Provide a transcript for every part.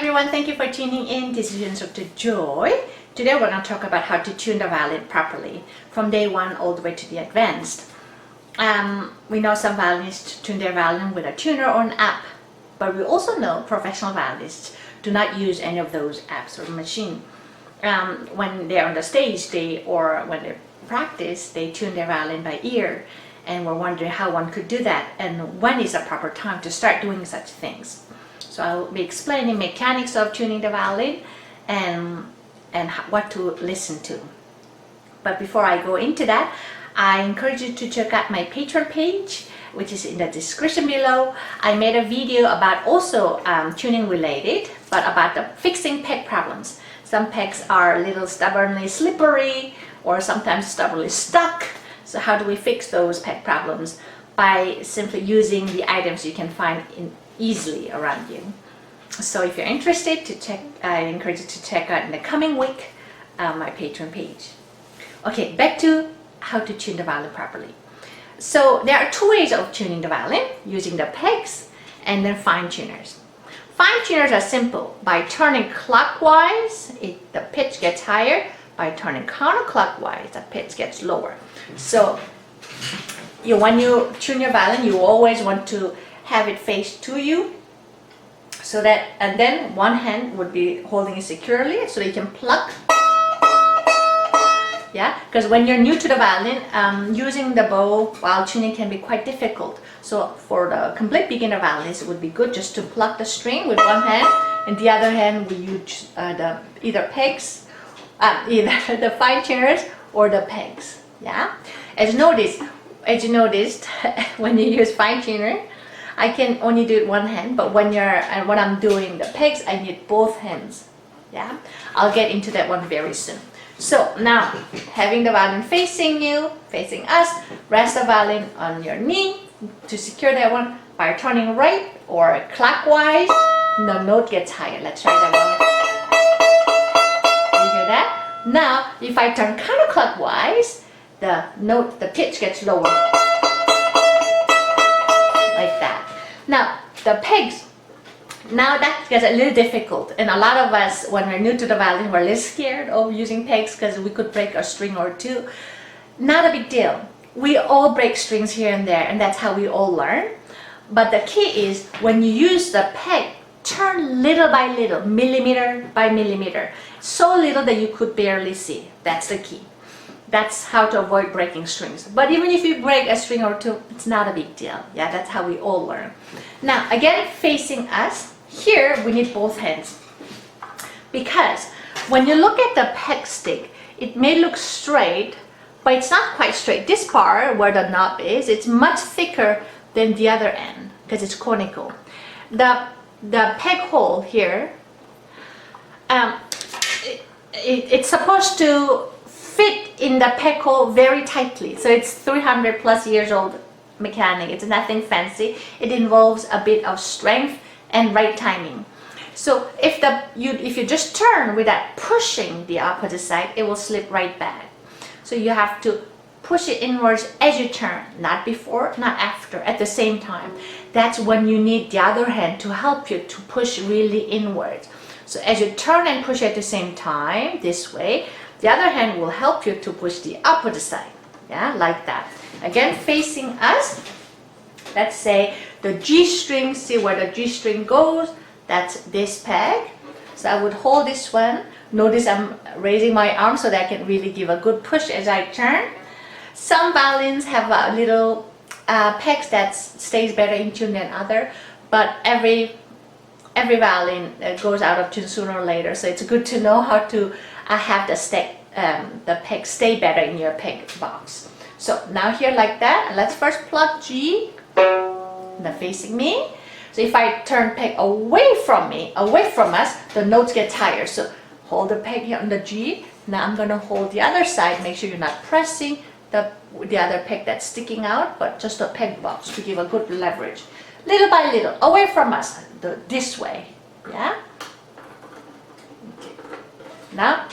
everyone, thank you for tuning in. This is Instructor Joy. Today we're going to talk about how to tune the violin properly from day one all the way to the advanced. We know some violinists tune their violin with a tuner or an app, but we also know professional violinists do not use any of those apps or machine. When they're on the stage or when they practice, they tune their violin by ear, and we're wondering how one could do that and when is a proper time to start doing such things. So I'll be explaining mechanics of tuning the violin and what to listen to. But before I go into that, I encourage you to check out my Patreon page, which is in the description below. I made a video about also tuning related, but about the fixing peg problems. Some pegs are a little stubbornly slippery or sometimes stubbornly stuck. So how do we fix those peg problems? By simply using the items you can find easily around you. So if you're interested to check, I encourage you to check out in the coming week my Patreon page. Okay, back to how to tune the violin properly. So there are two ways of tuning the violin, using the pegs and then fine tuners. Fine tuners are simple. By turning clockwise, the pitch gets higher. By turning counterclockwise, the pitch gets lower. So when you tune your violin, you always want to have it face to you, so that, and then one hand would be holding it securely so that you can pluck. Yeah, because when you're new to the violin, using the bow while tuning can be quite difficult. So for the complete beginner violinists, it would be good just to pluck the string with one hand, and the other hand we use either pegs, either the fine tuners or the pegs. Yeah, as you noticed, when you use fine tuner, I can only do it one hand, but when I'm doing the pegs, I need both hands. Yeah, I'll get into that one very soon. So now, having the violin facing you, facing us, rest the violin on your knee to secure that one. By turning right or clockwise, the note gets higher. Let's try that one. You hear that? Now, if I turn counterclockwise, the pitch gets lower. Like that. Now, the pegs, now that gets a little difficult, and a lot of us, when we're new to the violin, we're a little scared of using pegs because we could break a string or two. Not a big deal. We all break strings here and there, and that's how we all learn. But the key is, when you use the peg, turn little by little, millimeter by millimeter, so little that you could barely see. That's the key. That's how to avoid breaking strings. But even if you break a string or two, it's not a big deal. Yeah, that's how we all learn. Now, again, facing us, here we need both hands. Because when you look at the peg stick, it may look straight, but it's not quite straight. This part, where the knob is, it's much thicker than the other end, because it's conical. The peg hole here, it's supposed to fit in the peg hole very tightly. So it's 300 plus years old mechanic. It's nothing fancy. It involves a bit of strength and right timing. So if you just turn without pushing the opposite side, it will slip right back. So you have to push it inwards as you turn, not before, not after, at the same time. That's when you need the other hand to help you to push really inwards. So as you turn and push at the same time, this way, the other hand will help you to push the opposite side. Yeah, like that. Again, facing us. Let's say the G string, see where the G string goes? That's this peg. So I would hold this one. Notice I'm raising my arm so that I can really give a good push as I turn. Some violins have a little pegs that stays better in tune than other, but every violin goes out of tune sooner or later. So it's good to know how to have the peg stay better in your peg box. So now here like that, let's first pluck G, now facing me. So if I turn peg away from us, the notes get higher. So hold the peg here on the G. Now I'm gonna hold the other side. Make sure you're not pressing the other peg that's sticking out, but just the peg box to give a good leverage. Little by little, away from us, this way. Yeah. Okay. Now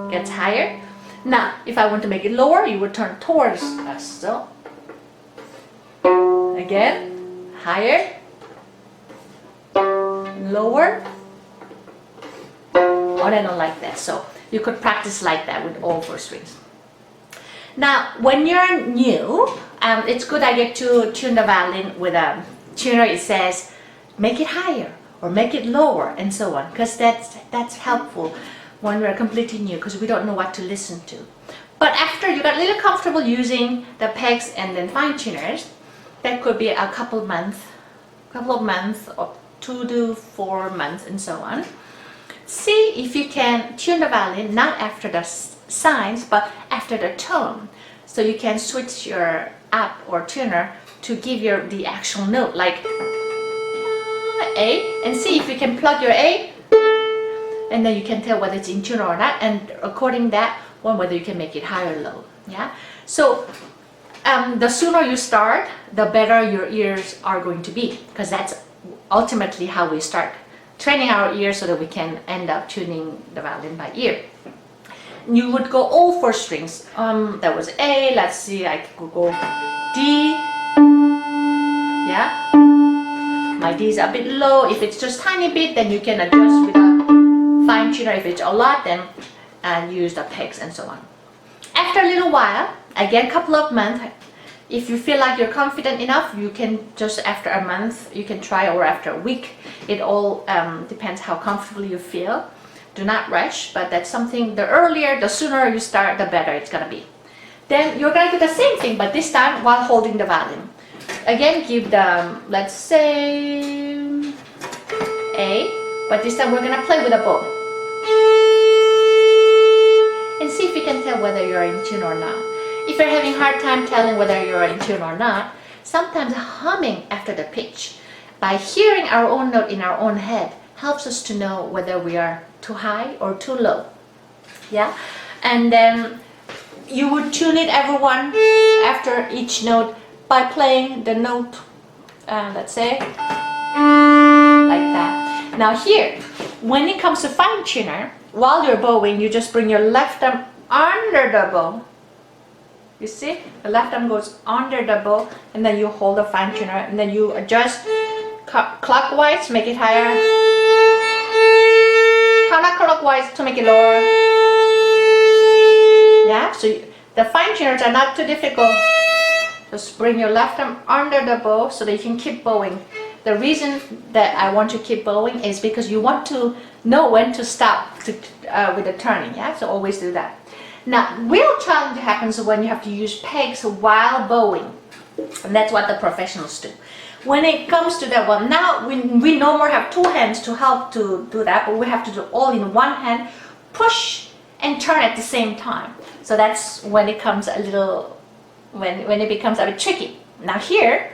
gets higher. Now, if I want to make it lower, you would turn towards us. So, again, higher, lower, and I don't like that. So you could practice like that with all 4 strings. Now, when you're new, it's good idea to tune the violin with a tuner. It says, make it higher or make it lower and so on, because that's helpful when we're completely new, because we don't know what to listen to. But after you got a little comfortable using the pegs and then fine tuners, that could be a couple of months or 2 to 4 months and so on. See if you can tune the violin not after the signs but after the tone. So you can switch your app or tuner to give the actual note, like A, and see if you can plug your A, and then you can tell whether it's in tune or not, and according to that one, whether you can make it high or low. Yeah. So the sooner you start, the better your ears are going to be, because that's ultimately how we start training our ears so that we can end up tuning the violin by ear. You would go all 4 strings. That was A. Let's see, I could go D. Yeah. My D is a bit low. If it's just tiny bit, then you can adjust with a fine tuner. If it's a lot, then use the pegs and so on. After a little while, again, couple of months, if you feel like you're confident enough, you can just after a month, you can try, or after a week. It all depends how comfortable you feel. Do not rush, but that's something, the earlier, the sooner you start, the better it's gonna be. Then you're gonna do the same thing, but this time while holding the violin. Again, give the, let's say, A, but this time we're gonna play with a bow. And see if you can tell whether you're in tune or not. If you're having a hard time telling whether you're in tune or not, sometimes humming after the pitch, by hearing our own note in our own head, helps us to know whether we are too high or too low. Yeah, and then you would tune it, everyone, after each note by playing the note, let's say, like that. Now here, when it comes to fine tuner, while you're bowing, you just bring your left arm under the bow. You see, the left arm goes under the bow, and then you hold the fine tuner, and then you adjust clockwise to make it higher, counterclockwise to make it lower. Yeah, so the fine tuners are not too difficult. Just bring your left arm under the bow so that you can keep bowing. The reason that I want to keep bowing is because you want to know when to stop with the turning. Yeah, so always do that. Now, real challenge happens when you have to use pegs while bowing, and that's what the professionals do. When it comes to that one, now we no more have 2 hands to help to do that, but we have to do all in 1 hand, push and turn at the same time. So that's when it comes a little, when it becomes a bit tricky. Now here,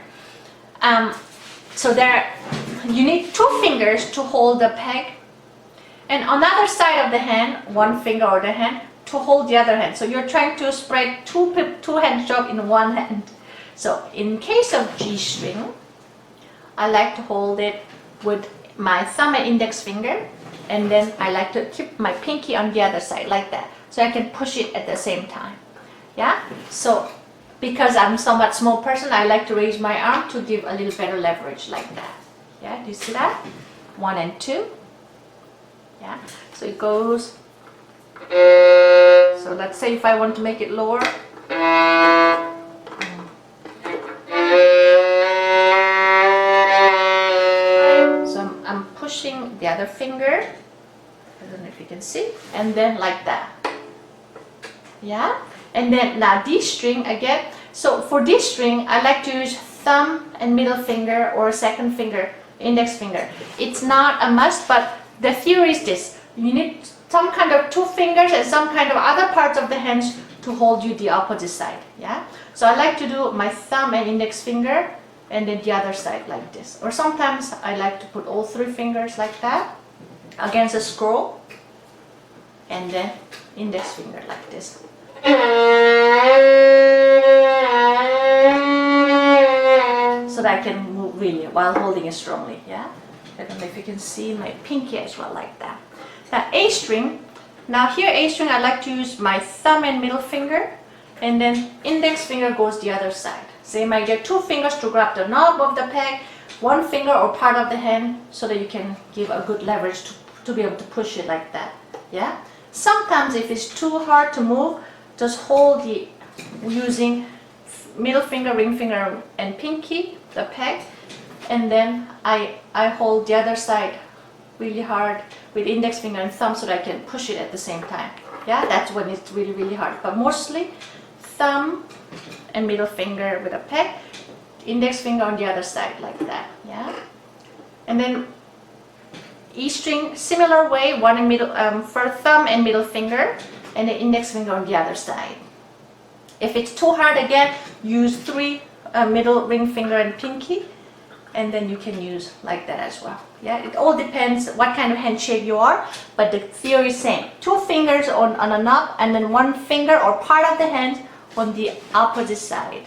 so there, you need 2 fingers to hold the peg, and on the other side of the hand, 1 finger or the hand to hold the other hand. So you're trying to spread 2 hand stroke in 1 hand. So in case of G string, I like to hold it with my thumb and index finger, and then I like to keep my pinky on the other side like that, so I can push it at the same time. Yeah, so because I'm a somewhat small person, I like to raise my arm to give a little better leverage like that. Yeah, do you see that? 1 and 2. Yeah, so it goes. So let's say if I want to make it lower, so I'm pushing the other finger, I don't know if you can see, and then like that. Yeah, and then now D string again. So for D string, I like to use thumb and middle finger or second finger, index finger. It's not a must, but the theory is this: you need some kind of 2 fingers and some kind of other parts of the hands to hold you the opposite side. Yeah, so I like to do my thumb and index finger, and then the other side like this. Or sometimes I like to put all 3 fingers like that against a scroll, and then index finger like this. So that I can move really while holding it strongly. Yeah, I don't know if you can see my pinky as well like that. Now A string, now here A string, I like to use my thumb and middle finger, and then index finger goes the other side. Same idea, 2 fingers to grab the knob of the peg, 1 finger or part of the hand, so that you can give a good leverage to be able to push it like that. Yeah. Sometimes if it's too hard to move, just hold the using middle finger, ring finger, and pinky, the peg, and then I hold the other side really hard with index finger and thumb so that I can push it at the same time. Yeah, that's when it's really, really hard. But mostly thumb and middle finger with a peg, index finger on the other side like that. Yeah, and then E string, similar way, one in middle for thumb and middle finger, and the index finger on the other side. If it's too hard again, use 3 middle ring finger and pinky, and then you can use like that as well. Yeah, it all depends what kind of hand shape you are, but the theory is same. 2 fingers on a knob, and then 1 finger or part of the hand on the opposite side,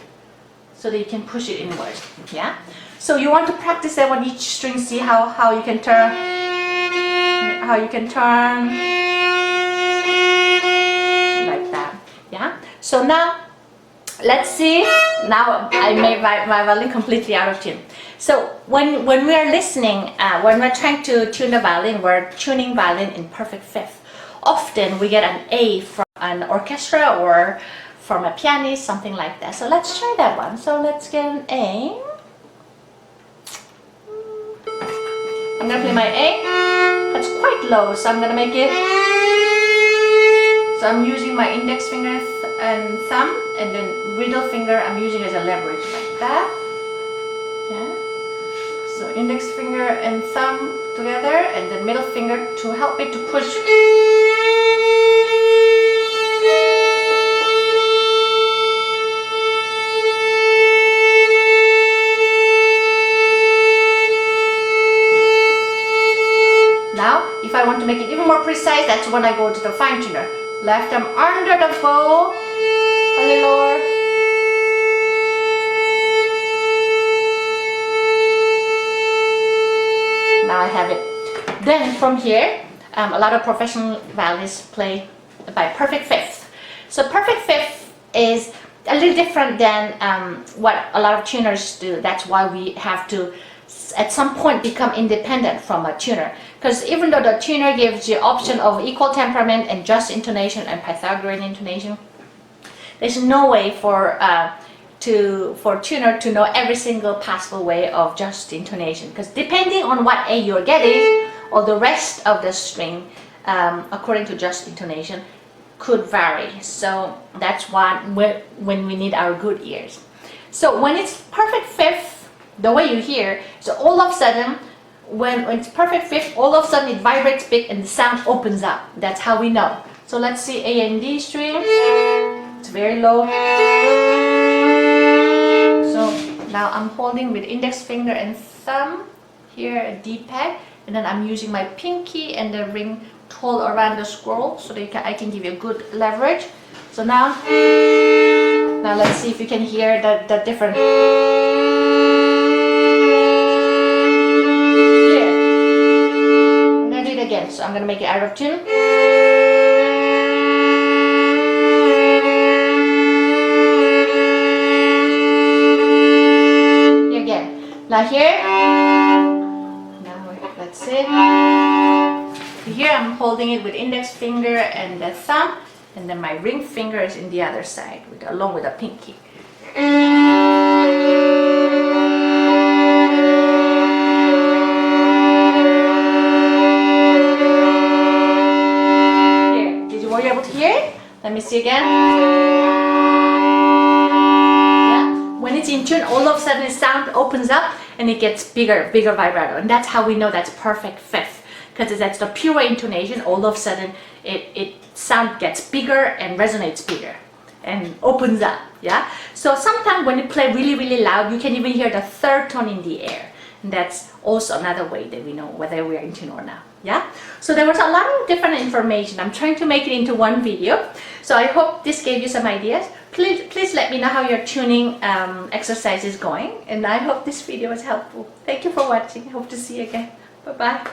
so that you can push it inward. Yeah. So you want to practice that on each string. See how you can turn, like that. Yeah. So now let's see. Now I made my violin completely out of tune. So when we are listening, when we're trying to tune the violin, we're tuning violin in perfect fifth. Often we get an A from an orchestra or from a pianist, something like that. So let's try that one. So let's get an A. I'm gonna play my A. That's quite low, so I'm gonna make it. So I'm using my index finger and thumb, and then middle finger I'm using as a leverage like that. Yeah. So index finger and thumb together, and then middle finger to help me to push. Now, if I want to make it even more precise, that's when I go to the fine tuner. Left arm under the bow, a little lower. Now I have it. Then from here, a lot of professional violinists play by perfect fifth. So perfect fifth is a little different than what a lot of tuners do. That's why we have to at some point become independent from a tuner, because even though the tuner gives you option of equal temperament and just intonation and Pythagorean intonation, there's no way for tuner to know every single possible way of just intonation, because depending on what A you're getting, or the rest of the string according to just intonation could vary. So that's why when we need our good ears. So when it's perfect fifth, the way you hear, so all of a sudden, when it's perfect fifth, all of a sudden it vibrates big and the sound opens up. That's how we know. So let's see A and D string. It's very low. So now I'm holding with index finger and thumb here a D peg, and then I'm using my pinky and the ring to hold around the scroll so that I can give you a good leverage. So now let's see if you can hear the different. Again, so I'm going to make it out of tune. Here again. Now here. Now let's see. Here I'm holding it with index finger and the thumb, and then my ring finger is in the other side along with the pinky. Let me see again. Yeah. When it's in tune, all of a sudden the sound opens up and it gets bigger vibrato, and that's how we know that's perfect fifth, because that's the pure intonation. All of a sudden, it sound gets bigger and resonates bigger and opens up. Yeah. So sometimes when you play really, really loud, you can even hear the third tone in the air. And that's also another way that we know whether we are in tune or not. Yeah. So there was a lot of different information. I'm trying to make it into one video. So I hope this gave you some ideas. Please let me know how your tuning exercise is going. And I hope this video was helpful. Thank you for watching. Hope to see you again. Bye-bye.